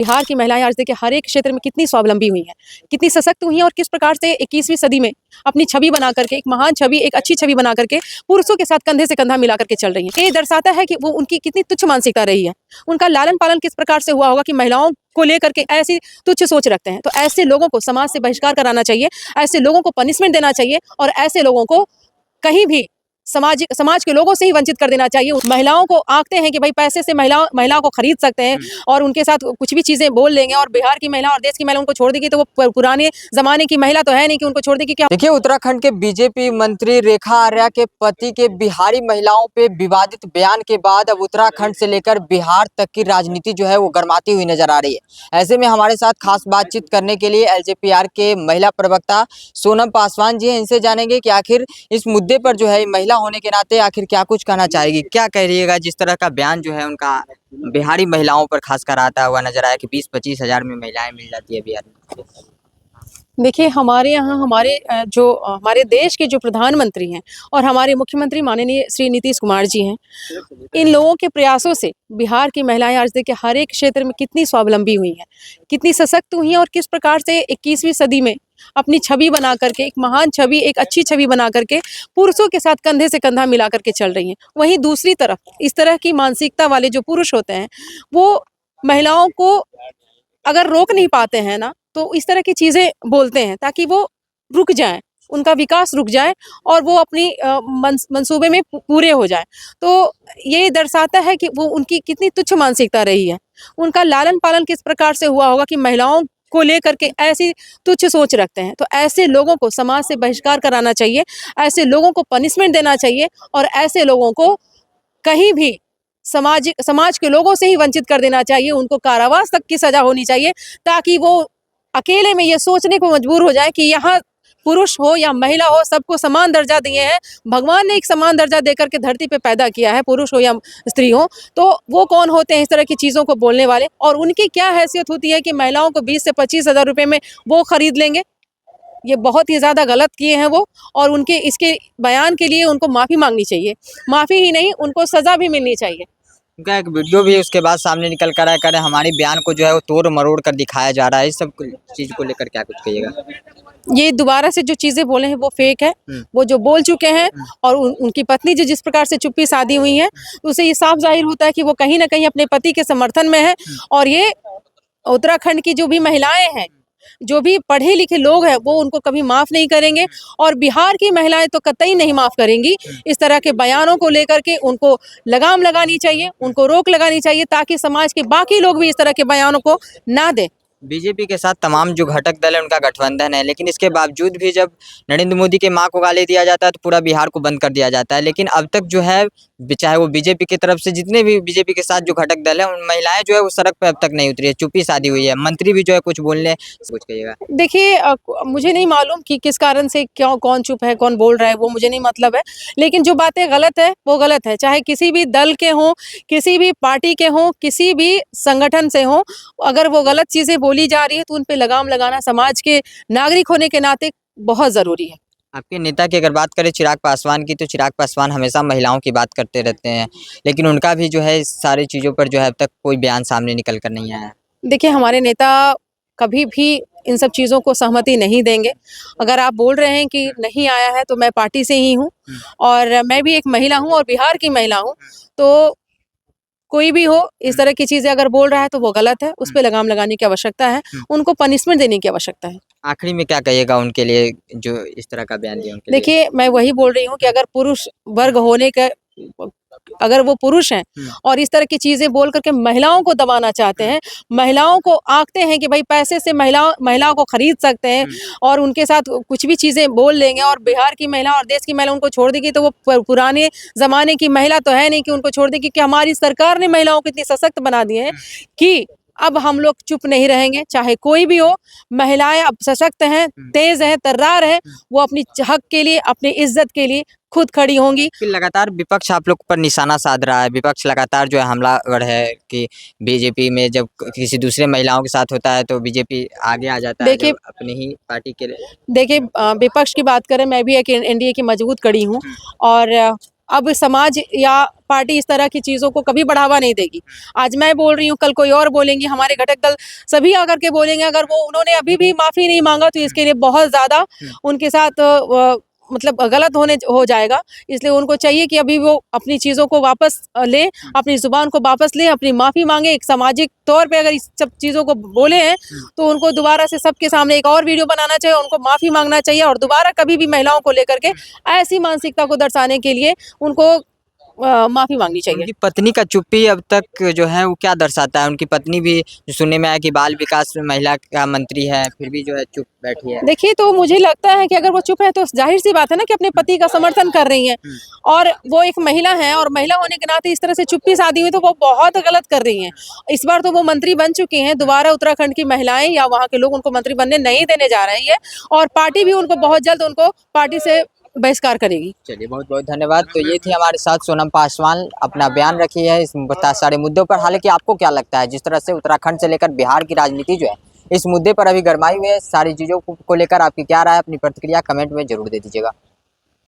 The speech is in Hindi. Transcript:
बिहार की महिलाएं आज देखिए हर एक क्षेत्र में कितनी स्वावलंबी हुई हैं, कितनी सशक्त हुई हैं और किस प्रकार से 21वीं सदी में अपनी छवि बना करके, एक महान छवि, एक अच्छी छवि बना करके पुरुषों के साथ कंधे से कंधा मिला करके चल रही हैं। ये दर्शाता है कि वो उनकी कितनी तुच्छ मानसिकता रही है, उनका लालन पालन किस प्रकार से हुआ होगा कि महिलाओं को लेकर के ऐसी तुच्छ सोच रखते हैं। तो ऐसे लोगों को समाज से बहिष्कार कराना चाहिए, ऐसे लोगों को पनिशमेंट देना चाहिए और ऐसे लोगों को कहीं भी समाज के लोगों से ही वंचित कर देना चाहिए। महिलाओं को आंकते हैं कि भाई पैसे से महिलाओं को खरीद सकते हैं और उनके साथ कुछ भी चीजें बोल लेंगे और बिहार की महिला और देश की महिला उनको छोड़ देगी तो वो पुराने जमाने की महिला तो है नहीं कि उनको छोड़ देगी। क्या देखिए, उत्तराखंड के बीजेपी मंत्री रेखा आर्या के पति के बिहारी महिलाओं पे विवादित बयान के बाद अब उत्तराखंड से लेकर बिहार तक की राजनीति जो है वो गर्माती हुई नजर आ रही है। ऐसे में हमारे साथ खास बातचीत करने के लिए एलजेपीआर के महिला प्रवक्ता सोनम पासवान जी हैं। इनसे जानेंगे कि आखिर इस मुद्दे पर जो है महिला होने के नाते आखिर क्या कुछ कहना चाहेगी, क्या कह रहिएगा। जिस तरह का बयान जो है उनका बिहारी महिलाओं पर खास कर आता हुआ नजर आया कि 20-25 हज़ार में महिलाएं मिल जाती है बिहार में। देखिए, हमारे यहाँ हमारे देश के जो प्रधानमंत्री हैं और हमारे मुख्यमंत्री माननीय श्री नीतीश कुमार जी हैं, इन लोगों के प्रयासों से बिहार की महिलाएं आज देखिए हर एक क्षेत्र में कितनी स्वावलंबी हुई हैं, कितनी सशक्त हुई हैं और किस प्रकार से 21वीं सदी में अपनी छवि बना करके, एक महान छवि, एक अच्छी छवि बना करके पुरुषों के साथ कंधे से कंधा मिला करके चल रही हैं। वहीं दूसरी तरफ इस तरह की मानसिकता वाले जो पुरुष होते हैं, वो महिलाओं को अगर रोक नहीं पाते हैं ना, तो इस तरह की चीज़ें बोलते हैं ताकि वो रुक जाएँ, उनका विकास रुक जाए और वो अपनी मंसूबे में पूरे हो जाएँ। तो ये दर्शाता है कि वो उनकी कितनी तुच्छ मानसिकता रही है, उनका लालन-पालन किस प्रकार से हुआ होगा कि महिलाओं को लेकर के ऐसी तुच्छ सोच रखते हैं। तो ऐसे लोगों को समाज से बहिष्कार कराना चाहिए, ऐसे लोगों को पनिशमेंट देना चाहिए और ऐसे लोगों को कहीं भी समाज के लोगों से ही वंचित कर देना चाहिए। उनको कारावास तक की सज़ा होनी चाहिए ताकि वो अकेले में ये सोचने को मजबूर हो जाए कि यहाँ पुरुष हो या महिला हो, सबको समान दर्जा दिए हैं। भगवान ने एक समान दर्जा देकर के धरती पे पैदा किया है, पुरुष हो या स्त्री हो। तो वो कौन होते हैं इस तरह की चीज़ों को बोलने वाले, और उनकी क्या हैसियत होती है कि महिलाओं को 20 से 25 हज़ार रुपये में वो खरीद लेंगे। ये बहुत ही ज़्यादा गलत किए हैं वो, और उनके इसके बयान के लिए उनको माफ़ी मांगनी चाहिए। माफ़ी ही नहीं, उनको सज़ा भी मिलनी चाहिए। उनका एक वीडियो भी उसके बाद सामने निकल कर आया कर हमारे बयान को जो है वो तोड़ मरोड़ कर दिखाया जा रहा है। इस सब चीज़ को लेकर क्या कुछ कहिएगा। ये दोबारा से जो चीज़ें बोले हैं वो फेक है, वो जो बोल चुके हैं और उनकी पत्नी जो जिस प्रकार से चुप्पी साधी हुई है, उससे ये साफ जाहिर होता है कि वो कहीं ना कहीं अपने पति के समर्थन में है। और ये उत्तराखंड की जो भी महिलाएं हैं, जो भी पढ़े लिखे लोग हैं, वो उनको कभी माफ़ नहीं करेंगे और बिहार की महिलाएं तो कतई नहीं माफ़ करेंगी। इस तरह के बयानों को लेकर के उनको लगाम लगानी चाहिए, उनको रोक लगानी चाहिए ताकि समाज के बाकी लोग भी इस तरह के बयानों को ना दें। बीजेपी के साथ तमाम जो घटक दल है उनका गठबंधन है, लेकिन इसके बावजूद भी जब नरेंद्र मोदी के मां को गाली दिया जाता है तो पूरा बिहार को बंद कर दिया जाता है। लेकिन अब तक जो है चाहे वो बीजेपी की तरफ से जितने भी बीजेपी के साथ जो घटक दल है उन महिलाएं जो है वो सड़क पे अब तक नहीं उतरी है, चुप्पी साधी हुई है। मंत्री भी जो है कुछ बोलने कुछ कहिएगा। देखिए, मुझे नहीं मालूम कि किस कारण से क्यों कौन चुप है, कौन बोल रहा है, वो मुझे नहीं मतलब है। लेकिन जो बातें गलत है वो गलत है, चाहे किसी भी दल के हों, किसी भी पार्टी के हों, किसी भी संगठन से हों। अगर वो गलत चीज़ें बोली जा रही है तो उन पे लगाम लगाना समाज के नागरिक होने के नाते बहुत ज़रूरी है। आपके नेता की अगर बात करें चिराग पासवान की, तो चिराग पासवान हमेशा महिलाओं की बात करते रहते हैं, लेकिन उनका भी जो है इस सारी चीज़ों पर जो है अब तक कोई बयान सामने निकल कर नहीं आया। देखिए, हमारे नेता कभी भी इन सब चीज़ों को सहमति नहीं देंगे। अगर आप बोल रहे हैं कि नहीं आया है तो मैं पार्टी से ही हूँ और मैं भी एक महिला हूँ और बिहार की महिला हूँ। तो कोई भी हो, इस तरह की चीज़ें अगर बोल रहा है तो वो गलत है, उस पे लगाम लगाने की आवश्यकता है, उनको पनिशमेंट देने की आवश्यकता है। आखिरी में क्या कहिएगा उनके लिए जो इस तरह का बयान दिया उनके लिए? देखिए, मैं वही बोल रही हूँ कि अगर पुरुष वर्ग होने का, अगर वो पुरुष हैं और इस तरह की चीज़ें बोल करके महिलाओं को दबाना चाहते हैं, महिलाओं को आंकते हैं कि भाई पैसे से महिलाओं को खरीद सकते हैं और उनके साथ कुछ भी चीज़ें बोल लेंगे और बिहार की महिला और देश की महिला उनको छोड़ देगी तो वो पुराने ज़माने की महिला तो है नहीं कि उनको छोड़ देगी। कि हमारी सरकार ने महिलाओं को इतनी सशक्त बना दिए हैं कि अब हम लोग चुप नहीं रहेंगे, चाहे कोई भी हो। महिलाएं अब सशक्त हैं, तेज हैं, तर्रार हैं, वो अपनी हक के लिए, अपनी इज्जत के लिए खुद खड़ी होंगी। फिर लगातार विपक्ष आप लोग पर निशाना साध रहा है, विपक्ष लगातार जो है हमलावर है कि बीजेपी में जब किसी दूसरे महिलाओं के साथ होता है तो बीजेपी आगे आ जाता है देखिए, जब अपनी ही पार्टी के लिए। देखिए, विपक्ष की बात करें, मैं भी एक एनडीए की मजबूत कड़ी हूँ और अब समाज या पार्टी इस तरह की चीज़ों को कभी बढ़ावा नहीं देगी। आज मैं बोल रही हूँ, कल कोई और बोलेंगे, हमारे घटक दल सभी आकर के बोलेंगे। अगर वो उन्होंने अभी भी माफ़ी नहीं मांगा तो इसके लिए बहुत ज़्यादा उनके साथ मतलब गलत हो जाएगा। इसलिए उनको चाहिए कि अभी वो अपनी चीज़ों को वापस लें, अपनी ज़ुबान को वापस लें, अपनी माफ़ी मांगे। एक सामाजिक तौर पे अगर इस सब चीज़ों को बोले हैं तो उनको दोबारा से सबके सामने एक और वीडियो बनाना चाहिए, उनको माफ़ी मांगना चाहिए और दोबारा कभी भी महिलाओं को लेकर के ऐसी मानसिकता को दर्शाने के लिए उनको माफ़ी मांगनी चाहिए। उनकी पत्नी का चुप्पी अब तक जो है वो क्या दर्शाता है? उनकी पत्नी भी जो सुनने में आया कि बाल विकास में महिला का मंत्री है, फिर भी जो है चुप बैठी है। देखिए, तो मुझे लगता है कि अगर वो चुप है तो ज़ाहिर-सी बात है ना कि अपने पति का समर्थन कर रही हैं और वो एक महिला हैं और महिला होने के नाते इस तरह से चुप्पी साधी हुई तो वो बहुत गलत कर रही हैं। इस बार तो वो मंत्री बन चुकी हैं, दोबारा उत्तराखंड की महिलाएँ या वहाँ के लोग उनको मंत्री बनने नहीं देने जा रही है और पार्टी भी उनको बहुत जल्द उनको पार्टी से बहिष्कार करेगी। चलिए, बहुत-बहुत धन्यवाद। तो ये थी हमारे साथ सोनम पासवान, अपना बयान रखी है इस सारे मुद्दों पर। हालाँकि आपको क्या लगता है, जिस तरह से उत्तराखंड से लेकर बिहार की राजनीति जो है, इस मुद्दे पर अभी गरमाई हुई है, सारी चीज़ों को लेकर आपकी क्या राय है? अपनी प्रतिक्रिया कमेंट में ज़रूर दे दीजिएगा।